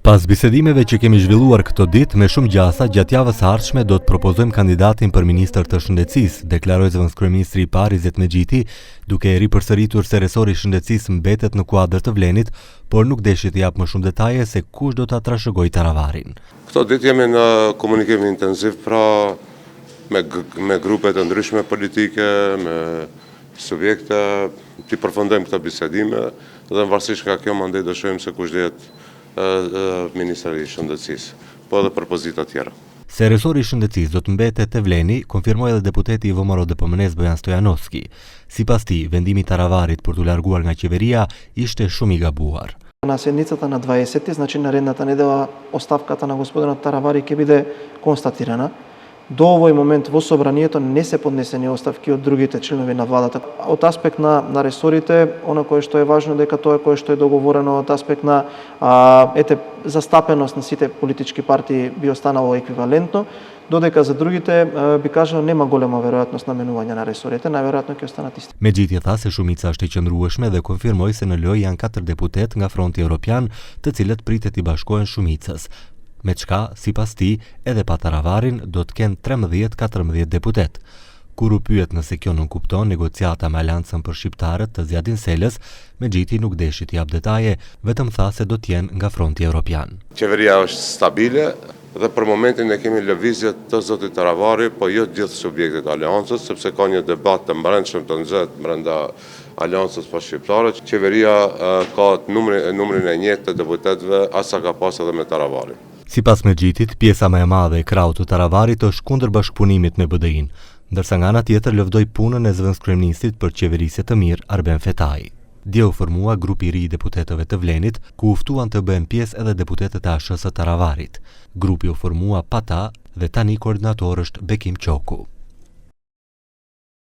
Pas bisedimeve që kemi zhvilluar këto ditë me shumë gjasa, gjatë javës së ardhshme do të propozojmë kandidatin për ministër të shëndetësisë, deklaroi zëvendëskryeministri i parë Izet Mexhiti, duke ripërsëritur se resori i shëndetësisë mbetet në kuadër të Vlenit, por nuk deshi të jap më shumë detaje se kush do ta trashëgojë Taravarin. Këto ditë jemi në komunikim intensiv me grupe të ndryshme politike, me subjekte, të përfundojmë këto bisedime dhe varësisht nga kjo mandej do shohim se kush do jetë Ministri i Shëndetësisë, po edhe propozita tjera. Se resori i shëndetësisë do të mbetet te Vleni, konfirmoi edhe deputeti i VMRO-DPMN-s Bojan Stojanovski. Sipas tij, vendimi i Taravarit për t'u larguar nga qeveria ishte shumë i gabuar. На седницата на 20, значи наредната недела, оставката на господинот Таравари ќе биде констатирана. До овој момент во собранието не се поднесени оставки од другите членови на владата. Од аспект на ресорите, оно кое што е важно дека тоа кое што е договорено од аспект на застапеност на сите политички партии би останало еквивалентно, додека за другите би кажал нема голема веројатност на менување на ресорите, најверојатно ќе останат исти. Mexhiti tha se shumica është e qëndrueshme dhe konfirmoi se në lojë janë 4 deputet nga Fronti Evropian, të cilët pritet i bashkohen shumicës. Me çka, sipas tij, edhe pa Taravarin do të kenë 13-14 deputet. Kur u pyet nëse kjo nuk kupton negociata me Aleancën për shqiptarët të Zjadin Selës, Mexhiti nuk deshi të jap detaje, vetëm tha se do të jenë nga Fronti Evropian. Qeveria është stabile dhe për momentin e kemi lëvizje të zotit Taravari, po jo gjithë subjektet e Aleancës, sepse ka një debat të brendshëm të nxehtë brenda Aleancës pas shqiptare. Qeveria ka numrin e njëjtë të deputetëve asa ka pas edhe me Taravarin. Sipas Mexhitit, pjesa më e madhe e krahut të Taravarit është kundër bashkëpunimit me BDI-n, ndërsa nga ana tjetër lëvdoi punën e zëvendëskryeministit për qeverisje të mirë Arben Fetai. Dje u formua grupi i ri i deputetëve të Vlenit, ku u ftuan të bëhen pjesë edhe deputetët e ASH-së së Taravarit. Grupi u formua pa ta dhe tani koordinator është Bekim Qoku.